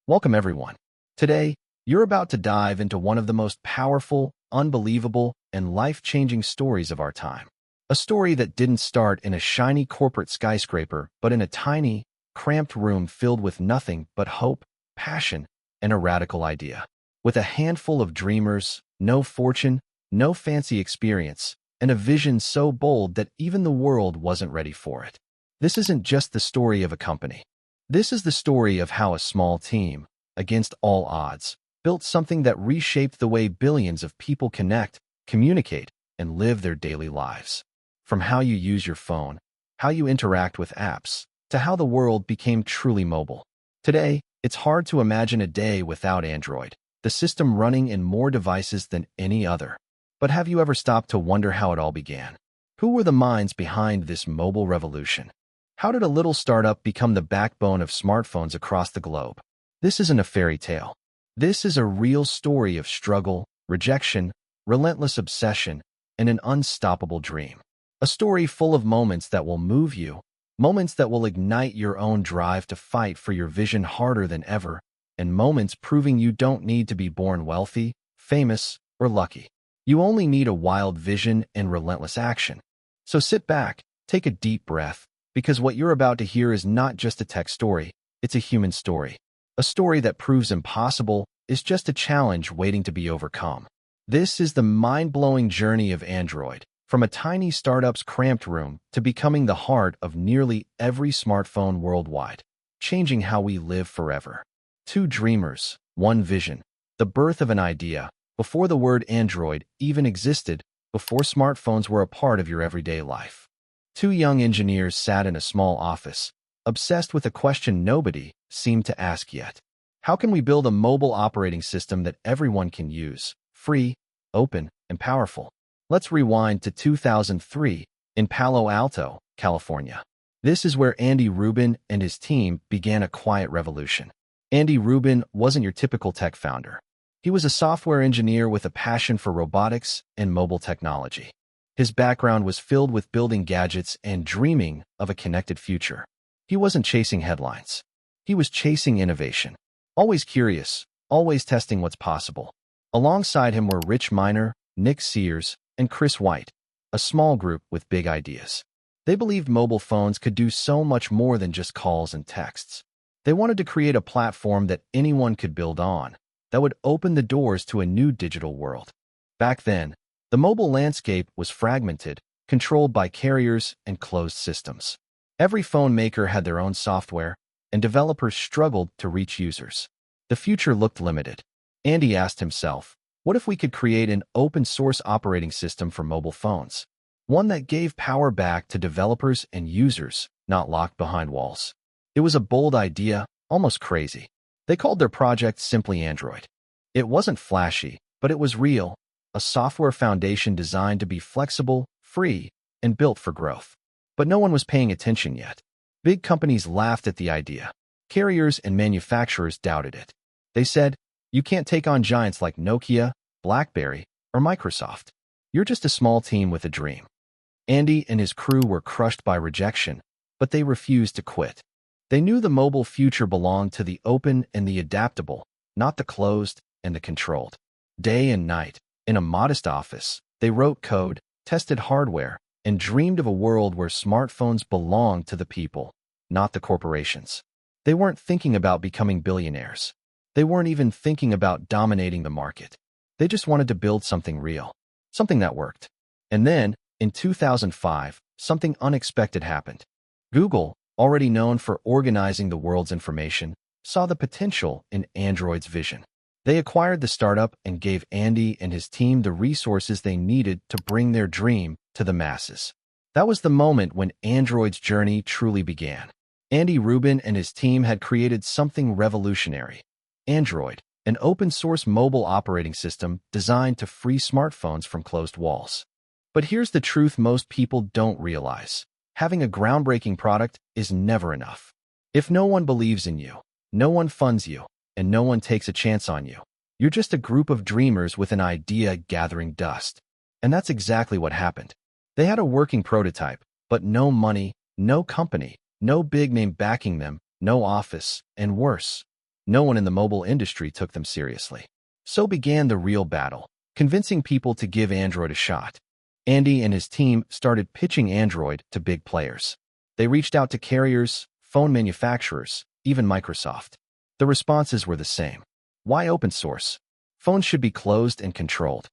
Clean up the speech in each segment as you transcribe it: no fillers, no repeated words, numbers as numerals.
Welcome, everyone. Today, you're about to dive into one of the most powerful, unbelievable, and life-changing stories of our time. A story that didn't start in a shiny corporate skyscraper, but in a tiny, cramped room filled with nothing but hope, passion, and a radical idea. With a handful of dreamers, no fortune, no fancy experience, and a vision so bold that even the world wasn't ready for it. This isn't just the story of a company. This is the story of how a small team, against all odds, built something that reshaped the way billions of people connect, communicate, and live their daily lives. From how you use your phone, how you interact with apps, to how the world became truly mobile. Today, it's hard to imagine a day without Android, the system running in more devices than any other. But have you ever stopped to wonder how it all began? Who were the minds behind this mobile revolution? How did a little startup become the backbone of smartphones across the globe? This isn't a fairy tale. This is a real story of struggle, rejection, relentless obsession, and an unstoppable dream. A story full of moments that will move you, moments that will ignite your own drive to fight for your vision harder than ever, and moments proving you don't need to be born wealthy, famous, or lucky. You only need a wild vision and relentless action. So sit back, take a deep breath, because what you're about to hear is not just a tech story, it's a human story. A story that proves impossible is just a challenge waiting to be overcome. This is the mind-blowing journey of Android, from a tiny startup's cramped room to becoming the heart of nearly every smartphone worldwide, changing how we live forever. Two dreamers, one vision, the birth of an idea, before the word Android even existed, before smartphones were a part of your everyday life. Two young engineers sat in a small office, obsessed with a question nobody seemed to ask yet. How can we build a mobile operating system that everyone can use, free, open, and powerful? Let's rewind to 2003 in Palo Alto, California. This is where Andy Rubin and his team began a quiet revolution. Andy Rubin wasn't your typical tech founder. He was a software engineer with a passion for robotics and mobile technology. His background was filled with building gadgets and dreaming of a connected future. He wasn't chasing headlines. He was chasing innovation. Always curious, always testing what's possible. Alongside him were Rich Miner, Nick Sears, and Chris White, a small group with big ideas. They believed mobile phones could do so much more than just calls and texts. They wanted to create a platform that anyone could build on, that would open the doors to a new digital world. Back then, the mobile landscape was fragmented, controlled by carriers and closed systems. Every phone maker had their own software, and developers struggled to reach users. The future looked limited. Andy asked himself, what if we could create an open-source operating system for mobile phones? One that gave power back to developers and users, not locked behind walls. It was a bold idea, almost crazy. They called their project simply Android. It wasn't flashy, but it was real. A software foundation designed to be flexible, free, and built for growth. But no one was paying attention yet. Big companies laughed at the idea. Carriers and manufacturers doubted it. They said, you can't take on giants like Nokia, BlackBerry, or Microsoft. You're just a small team with a dream. Andy and his crew were crushed by rejection, but they refused to quit. They knew the mobile future belonged to the open and the adaptable, not the closed and the controlled. Day and night, in a modest office, they wrote code, tested hardware, and dreamed of a world where smartphones belonged to the people, not the corporations. They weren't thinking about becoming billionaires. They weren't even thinking about dominating the market. They just wanted to build something real, something that worked. And then, in 2005, something unexpected happened. Google, already known for organizing the world's information, saw the potential in Android's vision. They acquired the startup and gave Andy and his team the resources they needed to bring their dream to the masses. That was the moment when Android's journey truly began. Andy Rubin and his team had created something revolutionary. Android, an open-source mobile operating system designed to free smartphones from closed walls. But here's the truth most people don't realize. Having a groundbreaking product is never enough. If no one believes in you, no one funds you, and no one takes a chance on you, you're just a group of dreamers with an idea gathering dust. And that's exactly what happened. They had a working prototype, but no money, no company, no big name backing them, no office, and worse, no one in the mobile industry took them seriously. So began the real battle, convincing people to give Android a shot. Andy and his team started pitching Android to big players. They reached out to carriers, phone manufacturers, even Microsoft. The responses were the same. Why open source? Phones should be closed and controlled.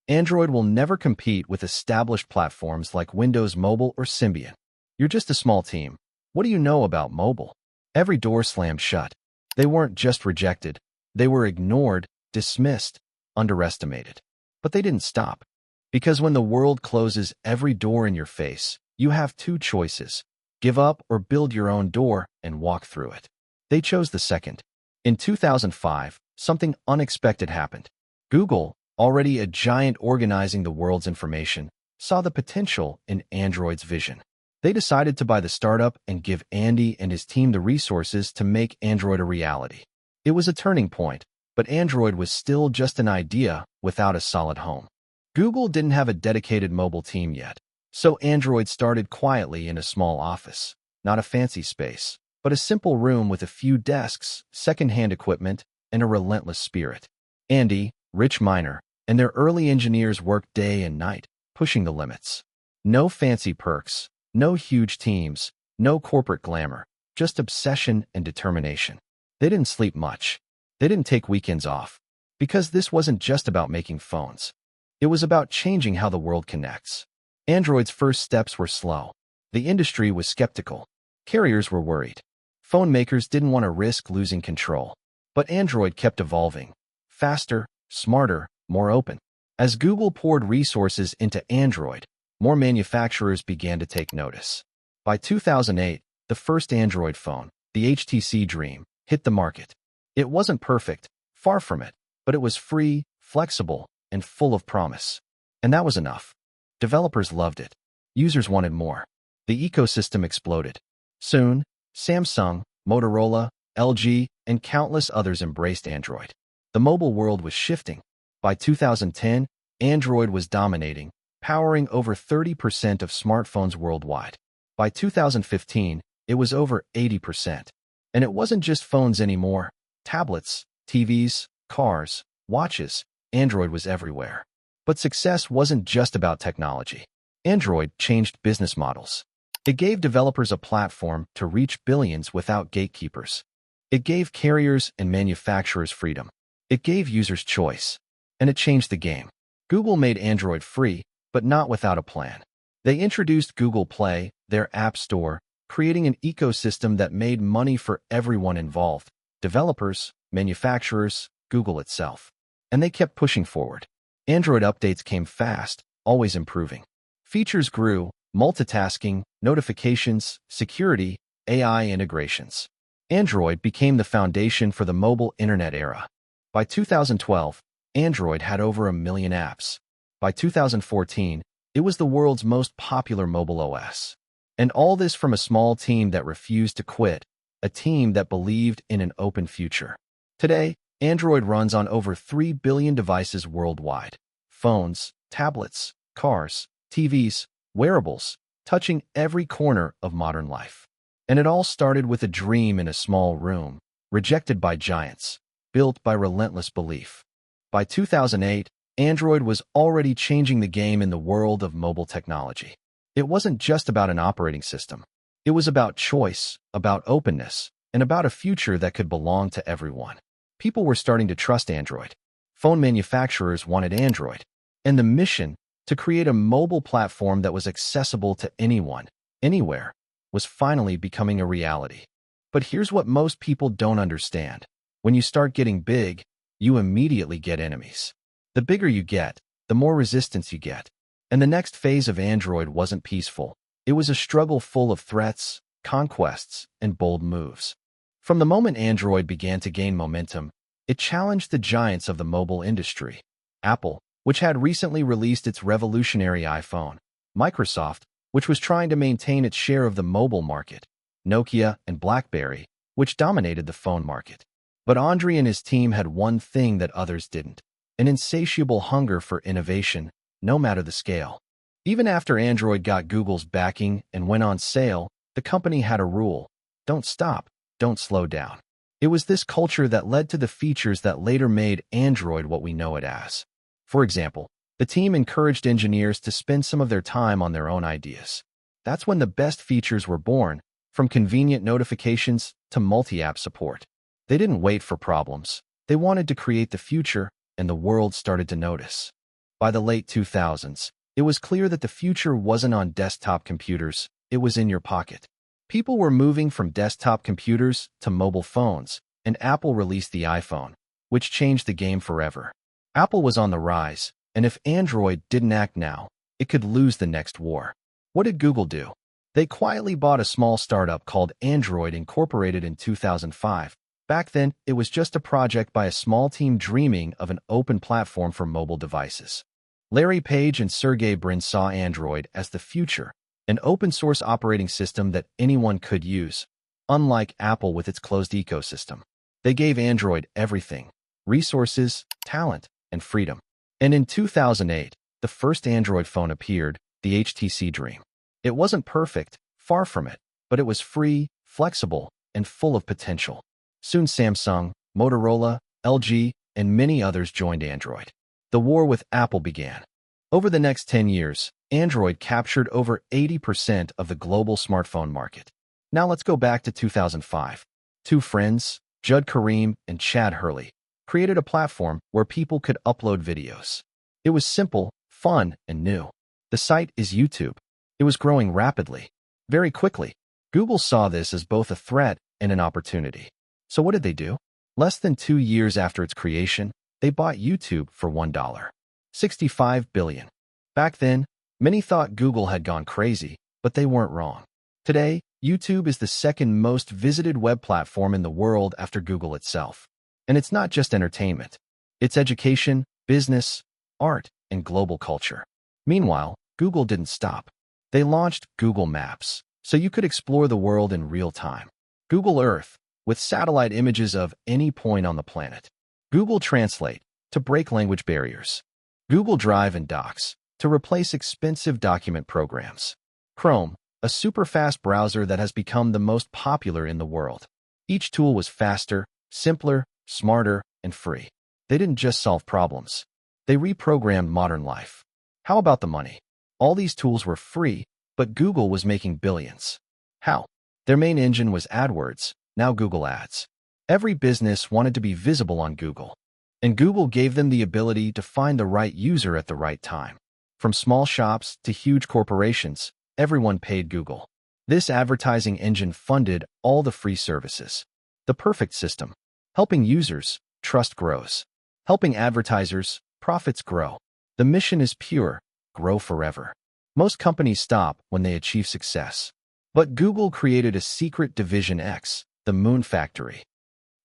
Android will never compete with established platforms like Windows Mobile or Symbian. You're just a small team. What do you know about mobile? Every door slammed shut. They weren't just rejected. They were ignored, dismissed, underestimated. But they didn't stop. Because when the world closes every door in your face, you have two choices: give up or build your own door and walk through it. They chose the second. In 2005, something unexpected happened. Google, already a giant organizing the world's information, saw the potential in Android's vision. They decided to buy the startup and give Andy and his team the resources to make Android a reality. It was a turning point, but Android was still just an idea without a solid home. Google didn't have a dedicated mobile team yet, so Android started quietly in a small office, not a fancy space, but a simple room with a few desks, second-hand equipment, and a relentless spirit. Andy, rich miner, and their early engineers worked day and night, pushing the limits. No fancy perks, no huge teams, no corporate glamour, just obsession and determination. They didn't sleep much. They didn't take weekends off. Because this wasn't just about making phones. It was about changing how the world connects. Android's first steps were slow. The industry was skeptical. Carriers were worried. Phone makers didn't want to risk losing control. But Android kept evolving. Faster, smarter, more open. As Google poured resources into Android, more manufacturers began to take notice. By 2008, the first Android phone, the HTC Dream, hit the market. It wasn't perfect, far from it, but it was free, flexible, and full of promise. And that was enough. Developers loved it. Users wanted more. The ecosystem exploded. Soon, Samsung, Motorola, LG, and countless others embraced Android. The mobile world was shifting. By 2010, Android was dominating, powering over 30% of smartphones worldwide. By 2015, it was over 80%. And it wasn't just phones anymore. Tablets, TVs, cars, watches, Android was everywhere. But success wasn't just about technology. Android changed business models. It gave developers a platform to reach billions without gatekeepers. It gave carriers and manufacturers freedom. It gave users choice. And it changed the game. Google made Android free, but not without a plan. They introduced Google Play, their app store, creating an ecosystem that made money for everyone involved: developers, manufacturers, Google itself. And they kept pushing forward. Android updates came fast, always improving. Features grew: multitasking, notifications, security, AI integrations. Android became the foundation for the mobile internet era. By 2012, Android had over 1 million apps. By 2014, it was the world's most popular mobile OS. And all this from a small team that refused to quit, a team that believed in an open future. Today, Android runs on over 3 billion devices worldwide. Phones, tablets, cars, TVs, wearables, touching every corner of modern life. And it all started with a dream in a small room, rejected by giants, built by relentless belief. By 2008, Android was already changing the game in the world of mobile technology. It wasn't just about an operating system. It was about choice, about openness, and about a future that could belong to everyone. People were starting to trust Android. Phone manufacturers wanted Android. And the mission, to create a mobile platform that was accessible to anyone, anywhere, was finally becoming a reality. But here's what most people don't understand. When you start getting big, you immediately get enemies. The bigger you get, the more resistance you get. And the next phase of Android wasn't peaceful. It was a struggle full of threats, conquests, and bold moves. From the moment Android began to gain momentum, it challenged the giants of the mobile industry. Apple, which had recently released its revolutionary iPhone. Microsoft, which was trying to maintain its share of the mobile market. Nokia and BlackBerry, which dominated the phone market. But Android and his team had one thing that others didn't: an insatiable hunger for innovation, no matter the scale. Even after Android got Google's backing and went on sale, the company had a rule: don't stop, don't slow down. It was this culture that led to the features that later made Android what we know it as. For example, the team encouraged engineers to spend some of their time on their own ideas. That's when the best features were born, from convenient notifications to multi-app support. They didn't wait for problems. They wanted to create the future, and the world started to notice. By the late 2000s, it was clear that the future wasn't on desktop computers, it was in your pocket. People were moving from desktop computers to mobile phones, and Apple released the iPhone, which changed the game forever. Apple was on the rise, and if Android didn't act now, it could lose the next war. What did Google do? They quietly bought a small startup called Android Incorporated in 2005. Back then, it was just a project by a small team dreaming of an open platform for mobile devices. Larry Page and Sergey Brin saw Android as the future, an open-source operating system that anyone could use. Unlike Apple with its closed ecosystem, they gave Android everything: resources, talent, and freedom. And in 2008, the first Android phone appeared, the HTC Dream. It wasn't perfect, far from it, but it was free, flexible, and full of potential. Soon Samsung, Motorola, LG, and many others joined Android. The war with Apple began. Over the next 10 years, Android captured over 80% of the global smartphone market. Now let's go back to 2005. Two friends, Judd Karim and Chad Hurley, created a platform where people could upload videos. It was simple, fun, and new. The site is YouTube. It was growing rapidly. Very quickly, Google saw this as both a threat and an opportunity. So what did they do? Less than 2 years after its creation, they bought YouTube for $1. $65 billion. Back then, many thought Google had gone crazy, but they weren't wrong. Today, YouTube is the second most visited web platform in the world after Google itself. And it's not just entertainment. It's education, business, art, and global culture. Meanwhile, Google didn't stop. They launched Google Maps, so you could explore the world in real time. Google Earth, with satellite images of any point on the planet. Google Translate, to break language barriers. Google Drive and Docs, to replace expensive document programs. Chrome, a super-fast browser that has become the most popular in the world. Each tool was faster, simpler, smarter, and free. They didn't just solve problems. They reprogrammed modern life. How about the money? All these tools were free, but Google was making billions. How? Their main engine was AdWords, now Google Ads. Every business wanted to be visible on Google, and Google gave them the ability to find the right user at the right time. From small shops to huge corporations, everyone paid Google. This advertising engine funded all the free services. The perfect system. Helping users, trust grows. Helping advertisers, profits grow. The mission is pure: grow forever. Most companies stop when they achieve success. But Google created a secret Division X, the Moon Factory.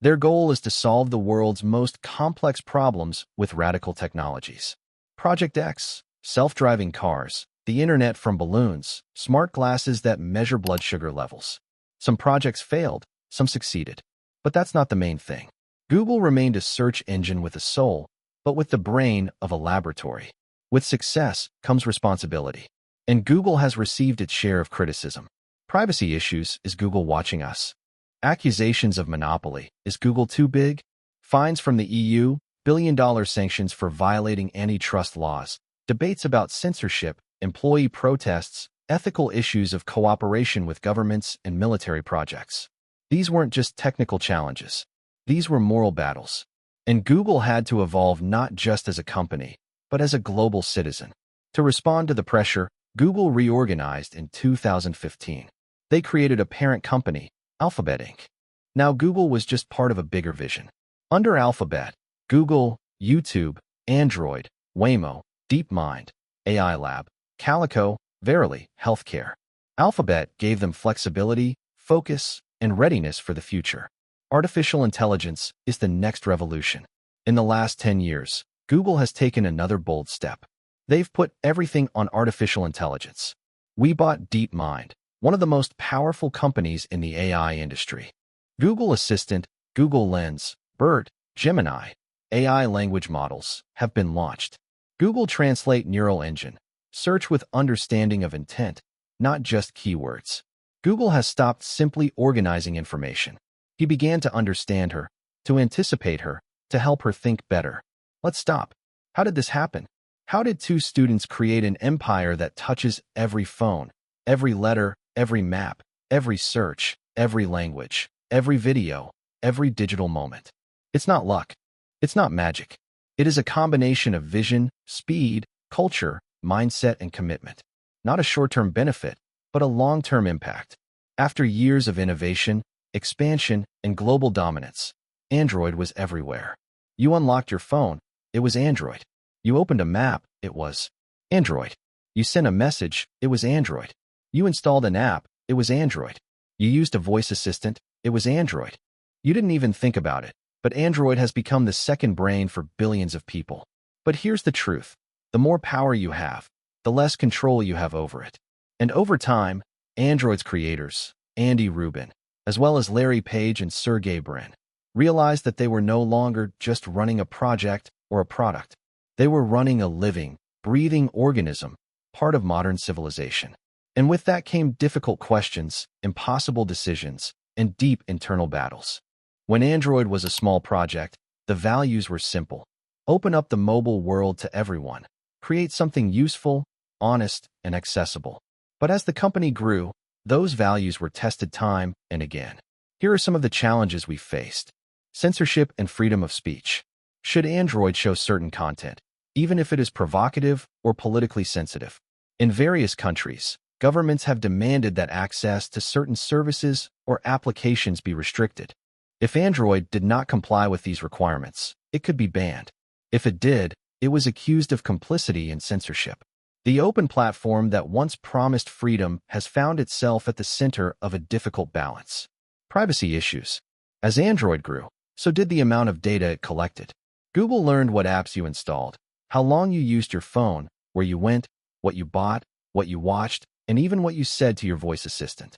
Their goal is to solve the world's most complex problems with radical technologies. Project X, self-driving cars, the internet from balloons, smart glasses that measure blood sugar levels. Some projects failed, some succeeded. But that's not the main thing. Google remained a search engine with a soul, but with the brain of a laboratory. With success comes responsibility. And Google has received its share of criticism. Privacy issues: is Google watching us? Accusations of monopoly: is Google too big? Fines from the EU, billion-dollar sanctions for violating antitrust laws, debates about censorship, employee protests, ethical issues of cooperation with governments and military projects. These weren't just technical challenges. These were moral battles. And Google had to evolve not just as a company, but as a global citizen. To respond to the pressure, Google reorganized in 2015. They created a parent company, Alphabet Inc. Now Google was just part of a bigger vision. Under Alphabet, Google, YouTube, Android, Waymo, DeepMind, AI Lab, Calico, Verily, Healthcare. Alphabet gave them flexibility, focus, and readiness for the future. Artificial intelligence is the next revolution. In the last 10 years, Google has taken another bold step. They've put everything on artificial intelligence. We bought DeepMind, one of the most powerful companies in the AI industry. Google Assistant, Google Lens, BERT, Gemini, AI language models have been launched. Google Translate Neural Engine, search with understanding of intent, not just keywords. Google has stopped simply organizing information. He began to understand her, to anticipate her, to help her think better. Let's stop. How did this happen? How did two students create an empire that touches every phone, every letter, every map, every search, every language, every video, every digital moment? It's not luck. It's not magic. It is a combination of vision, speed, culture, mindset, and commitment. Not a short-term benefit, but a long-term impact. After years of innovation, expansion, and global dominance, Android was everywhere. You unlocked your phone, it was Android. You opened a map, it was Android. You sent a message, it was Android. You installed an app, it was Android. You used a voice assistant, it was Android. You didn't even think about it, but Android has become the second brain for billions of people. But here's the truth. The more power you have, the less control you have over it. And over time, Android's creators, Andy Rubin, as well as Larry Page and Sergey Brin, realized that they were no longer just running a project or a product. They were running a living, breathing organism, part of modern civilization. And with that came difficult questions, impossible decisions, and deep internal battles. When Android was a small project, the values were simple. Open up the mobile world to everyone. Create something useful, honest, and accessible. But as the company grew, those values were tested time and again. Here are some of the challenges we faced. Censorship and freedom of speech. Should Android show certain content, even if it is provocative or politically sensitive? In various countries, governments have demanded that access to certain services or applications be restricted. If Android did not comply with these requirements, it could be banned. If it did, it was accused of complicity and censorship. The open platform that once promised freedom has found itself at the center of a difficult balance. Privacy issues. As Android grew, so did the amount of data it collected. Google learned what apps you installed, how long you used your phone, where you went, what you bought, what you watched, and even what you said to your voice assistant.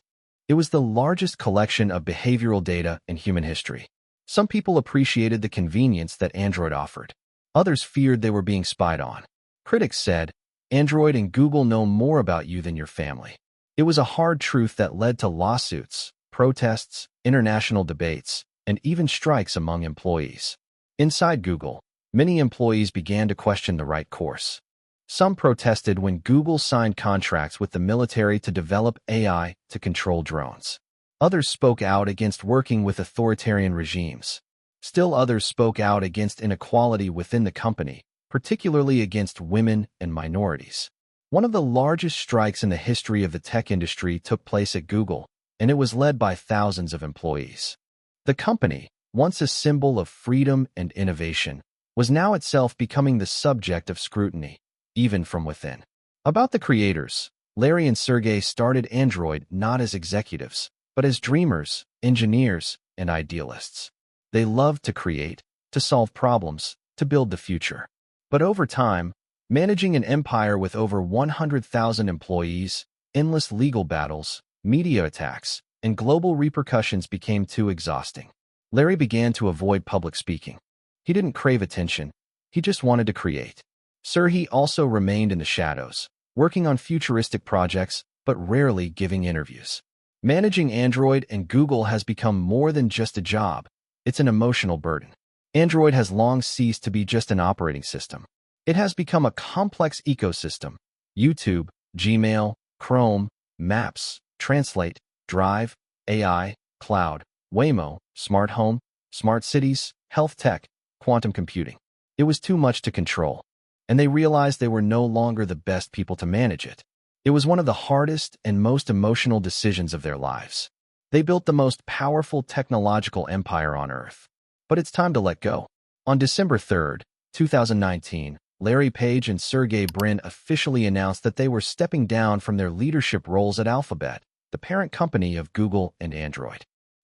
It was the largest collection of behavioral data in human history. Some people appreciated the convenience that Android offered. Others feared they were being spied on. Critics said, Android and Google know more about you than your family. It was a hard truth that led to lawsuits, protests, international debates, and even strikes among employees. Inside Google, many employees began to question the right course. Some protested when Google signed contracts with the military to develop AI to control drones. Others spoke out against working with authoritarian regimes. Still others spoke out against inequality within the company, particularly against women and minorities. One of the largest strikes in the history of the tech industry took place at Google, and it was led by thousands of employees. The company, once a symbol of freedom and innovation, was now itself becoming the subject of scrutiny, even from within. About the creators, Larry and Sergey started Android not as executives, but as dreamers, engineers, and idealists. They loved to create, to solve problems, to build the future. But over time, managing an empire with over 100,000 employees, endless legal battles, media attacks, and global repercussions became too exhausting. Larry began to avoid public speaking. He didn't crave attention. He just wanted to create. Sergey also remained in the shadows, working on futuristic projects, but rarely giving interviews. Managing Android and Google has become more than just a job. It's an emotional burden. Android has long ceased to be just an operating system. It has become a complex ecosystem. YouTube, Gmail, Chrome, Maps, Translate, Drive, AI, Cloud, Waymo, Smart Home, Smart Cities, Health Tech, Quantum Computing. It was too much to control, and they realized they were no longer the best people to manage it. It was one of the hardest and most emotional decisions of their lives. They built the most powerful technological empire on Earth. But it's time to let go. On December 3, 2019, Larry Page and Sergey Brin officially announced that they were stepping down from their leadership roles at Alphabet, the parent company of Google and Android.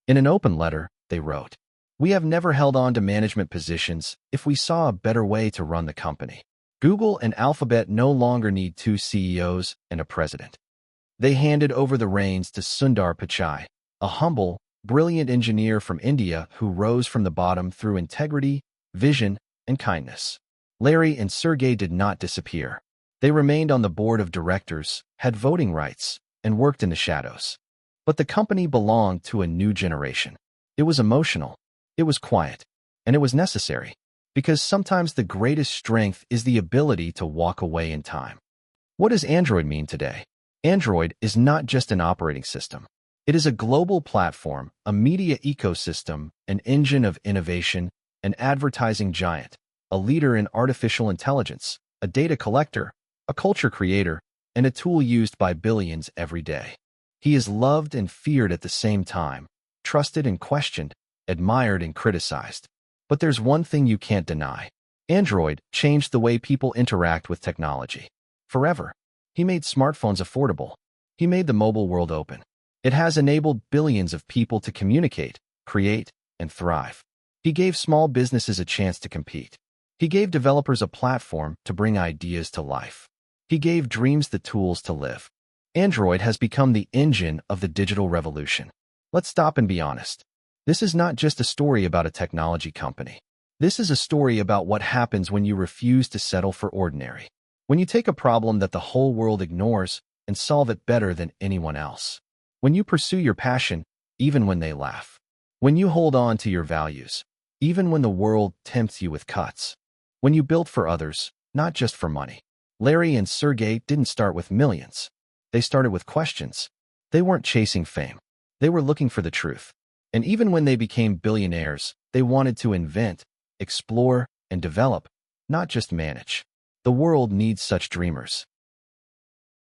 In an open letter, they wrote, "We have never held on to management positions if we saw a better way to run the company. Google and Alphabet no longer need two CEOs and a president." They handed over the reins to Sundar Pichai, a humble, brilliant engineer from India who rose from the bottom through integrity, vision, and kindness. Larry and Sergey did not disappear. They remained on the board of directors, had voting rights, and worked in the shadows. But the company belonged to a new generation. It was emotional. It was quiet. And it was necessary. Because sometimes the greatest strength is the ability to walk away in time. What does Android mean today? Android is not just an operating system. It is a global platform, a media ecosystem, an engine of innovation, an advertising giant, a leader in artificial intelligence, a data collector, a culture creator, and a tool used by billions every day. He is loved and feared at the same time, trusted and questioned, admired and criticized. But there's one thing you can't deny. Android changed the way people interact with technology. Forever. He made smartphones affordable. He made the mobile world open. It has enabled billions of people to communicate, create, and thrive. He gave small businesses a chance to compete. He gave developers a platform to bring ideas to life. He gave dreams the tools to live. Android has become the engine of the digital revolution. Let's stop and be honest. This is not just a story about a technology company. This is a story about what happens when you refuse to settle for ordinary. When you take a problem that the whole world ignores and solve it better than anyone else. When you pursue your passion, even when they laugh. When you hold on to your values, even when the world tempts you with cuts. When you build for others, not just for money. Larry and Sergey didn't start with millions. They started with questions. They weren't chasing fame. They were looking for the truth. And even when they became billionaires, they wanted to invent, explore, and develop, not just manage. The world needs such dreamers.